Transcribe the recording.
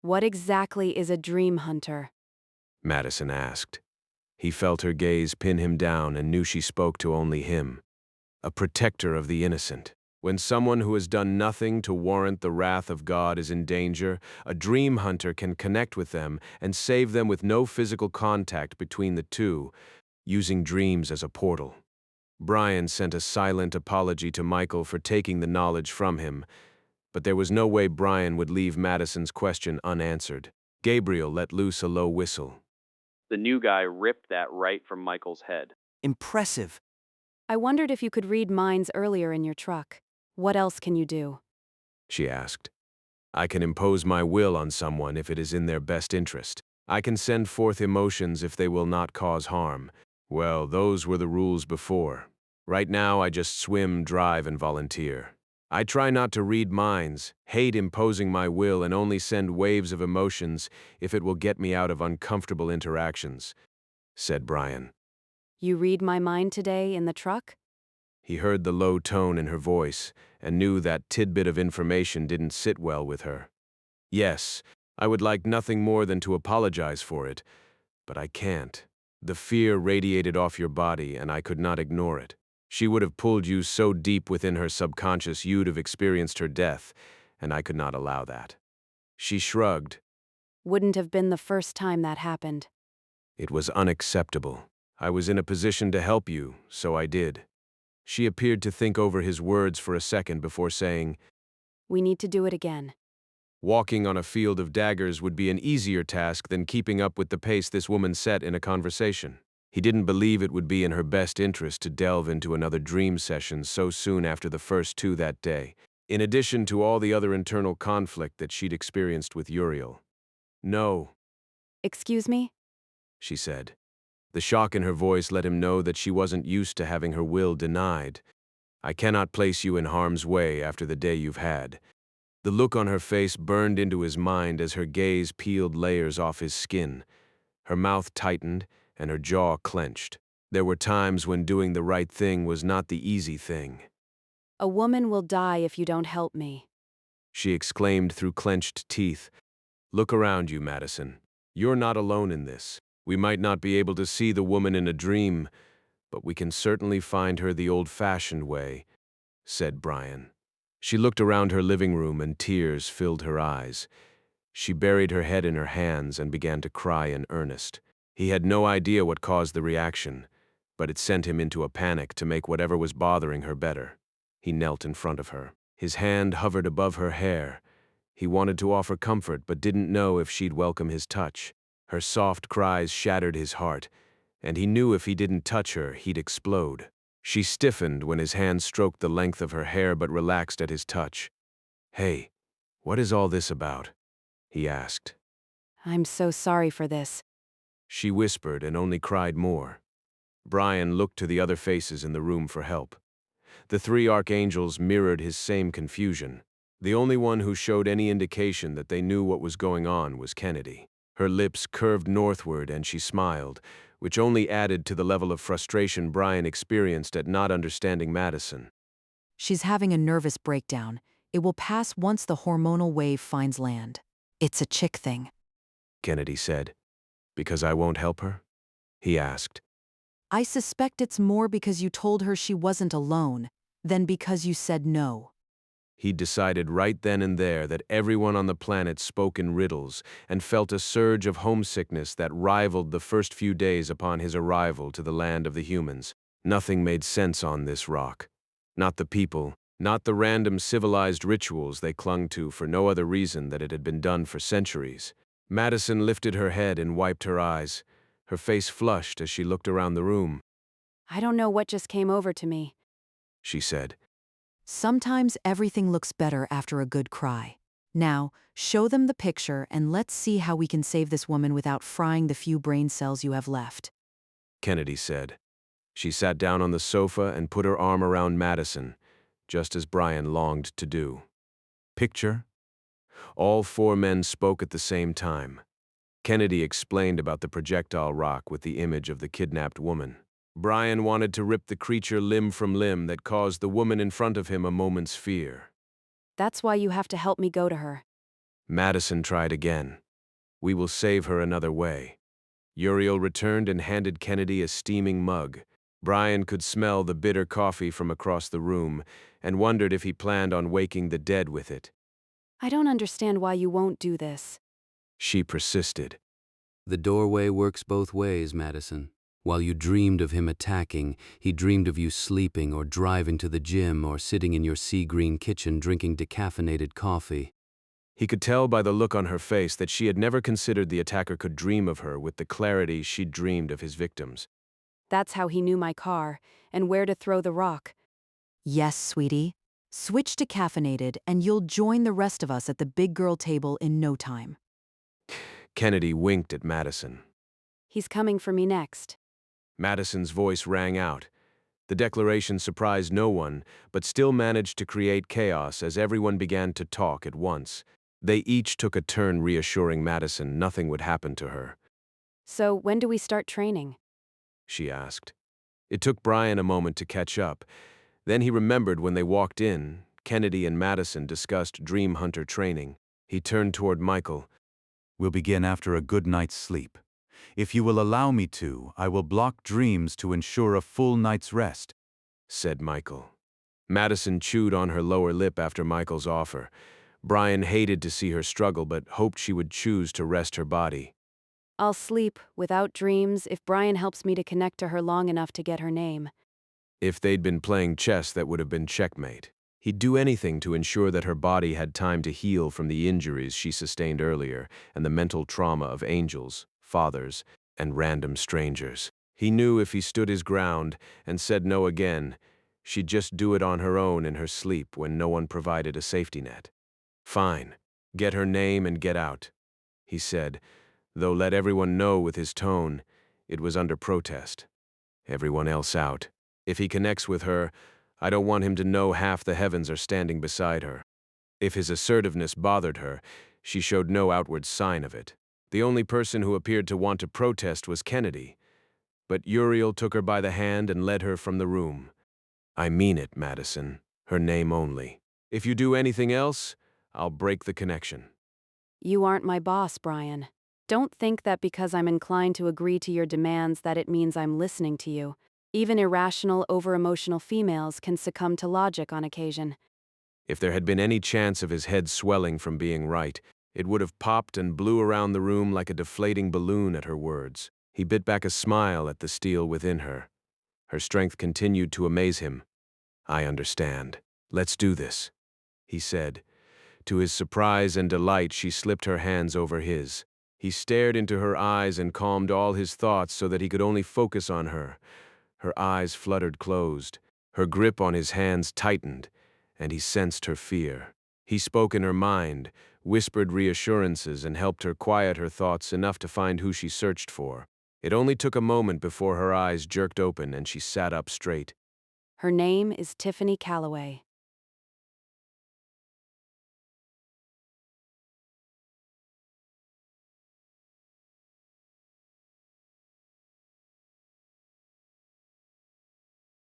What exactly is a dream hunter? Madison asked. He felt her gaze pin him down and knew she spoke to only him. A protector of the innocent. When someone who has done nothing to warrant the wrath of God is in danger, a dream hunter can connect with them and save them with no physical contact between the two, using dreams as a portal. Brian sent a silent apology to Michael for taking the knowledge from him, but there was no way Brian would leave Madison's question unanswered. Gabriel let loose a low whistle. The new guy ripped that right from Michael's head. Impressive. I wondered if you could read minds earlier in your truck. What else can you do? She asked. I can impose my will on someone if it is in their best interest. I can send forth emotions if they will not cause harm. Well, those were the rules before. Right now, I just swim, drive, and volunteer. I try not to read minds, hate imposing my will, and only send waves of emotions if it will get me out of uncomfortable interactions, said Brian. You read my mind today in the truck? He heard the low tone in her voice and knew that tidbit of information didn't sit well with her. Yes, I would like nothing more than to apologize for it, but I can't. The fear radiated off your body, and I could not ignore it. She would have pulled you so deep within her subconscious you'd have experienced her death, and I could not allow that. She shrugged. Wouldn't have been the first time that happened. It was unacceptable. I was in a position to help you, so I did. She appeared to think over his words for a second before saying, We need to do it again. walking on a field of daggers would be an easier task than keeping up with the pace this woman set in a conversation. He didn't believe it would be in her best interest to delve into another dream session so soon after the first two that day, in addition to all the other internal conflict that she'd experienced with Uriel. No, Excuse me? she said. The shock in her voice let him know that she wasn't used to having her will denied. I cannot place you in harm's way after the day you've had. The look on her face burned into his mind as her gaze peeled layers off his skin. Her mouth tightened and her jaw clenched. There were times when doing the right thing was not the easy thing. A woman will die if you don't help me. She exclaimed through clenched teeth. Look around you, Madison. You're not alone in this. We might not be able to see the woman in a dream, but we can certainly find her the old-fashioned way, said Brian. She looked around her living room and tears filled her eyes. She buried her head in her hands and began to cry in earnest. He had no idea what caused the reaction, but it sent him into a panic to make whatever was bothering her better. He knelt in front of her. His hand hovered above her hair. He wanted to offer comfort but didn't know if she'd welcome his touch. Her soft cries shattered his heart, and he knew if he didn't touch her, he'd explode. She stiffened when his hand stroked the length of her hair but relaxed at his touch. Hey, what is all this about? He asked. I'm so sorry for this. She whispered and only cried more. Brian looked to the other faces in the room for help. The three archangels mirrored his same confusion. The only one who showed any indication that they knew what was going on was Kennedy. Her lips curved northward and she smiled, which only added to the level of frustration Brian experienced at not understanding Madison. She's having a nervous breakdown. It will pass once the hormonal wave finds land. It's a chick thing. Kennedy said. Because I won't help her? He asked. I suspect it's more because you told her she wasn't alone than because you said no. He decided right then and there that everyone on the planet spoke in riddles and felt a surge of homesickness that rivaled the first few days upon his arrival to the land of the humans. Nothing made sense on this rock. Not the people, not the random civilized rituals they clung to for no other reason that it had been done for centuries. Madison lifted her head and wiped her eyes. Her face flushed as she looked around the room. I don't know what just came over to me. She said. Sometimes everything looks better after a good cry. Now, show them the picture and let's see how we can save this woman without frying the few brain cells you have left. Kennedy said. She sat down on the sofa and put her arm around Madison, just as Brian longed to do. Picture? All four men spoke at the same time. Kennedy explained about the projectile rock with the image of the kidnapped woman. Brian wanted to rip the creature limb from limb that caused the woman in front of him a moment's fear. That's why you have to help me go to her. Madison tried again. We will save her another way. Uriel returned and handed Kennedy a steaming mug. Brian could smell the bitter coffee from across the room and wondered if he planned on waking the dead with it. I don't understand why you won't do this. She persisted. The doorway works both ways, Madison. While you dreamed of him attacking, he dreamed of you sleeping or driving to the gym or sitting in your sea-green kitchen drinking decaffeinated coffee. He could tell by the look on her face that she had never considered the attacker could dream of her with the clarity she'd dreamed of his victims. That's how he knew my car and where to throw the rock. Yes, sweetie. Switch to caffeinated and you'll join the rest of us at the big girl table in no time. Kennedy winked at Madison. He's coming for me next. Madison's voice rang out. The declaration surprised no one, but still managed to create chaos as everyone began to talk at once. They each took a turn reassuring Madison nothing would happen to her. So, when do we start training? She asked. It took Brian a moment to catch up. Then he remembered when they walked in, Kennedy and Madison discussed Dream Hunter training. He turned toward Michael. We'll begin after a good night's sleep. If you will allow me to, I will block dreams to ensure a full night's rest, said Michael. Madison chewed on her lower lip after Michael's offer. Brian hated to see her struggle but hoped she would choose to rest her body. I'll sleep without dreams if Brian helps me to connect to her long enough to get her name. If they'd been playing chess, that would have been checkmate. He'd do anything to ensure that her body had time to heal from the injuries she sustained earlier and the mental trauma of angels, fathers, and random strangers. He knew if he stood his ground and said no again, she'd just do it on her own in her sleep when no one provided a safety net. Fine, get her name and get out, he said, though let everyone know with his tone it was under protest. Everyone else out. If he connects with her, I don't want him to know half the heavens are standing beside her. If his assertiveness bothered her, she showed no outward sign of it. The only person who appeared to want to protest was Kennedy. But Uriel took her by the hand and led her from the room. I mean it, Madison. Her name only. If you do anything else, I'll break the connection. You aren't my boss, Brian. Don't think that because I'm inclined to agree to your demands that it means I'm listening to you. Even irrational, over-emotional females can succumb to logic on occasion. If there had been any chance of his head swelling from being right, it would have popped and blew around the room like a deflating balloon at her words. He bit back a smile at the steel within her. Her strength continued to amaze him. I understand. Let's do this, he said. To his surprise and delight, she slipped her hands over his. He stared into her eyes and calmed all his thoughts so that he could only focus on her. Her eyes fluttered closed. Her grip on his hands tightened, and he sensed her fear. He spoke in her mind, whispered reassurances, and helped her quiet her thoughts enough to find who she searched for. It only took a moment before her eyes jerked open and she sat up straight. Her name is Tiffany Calloway.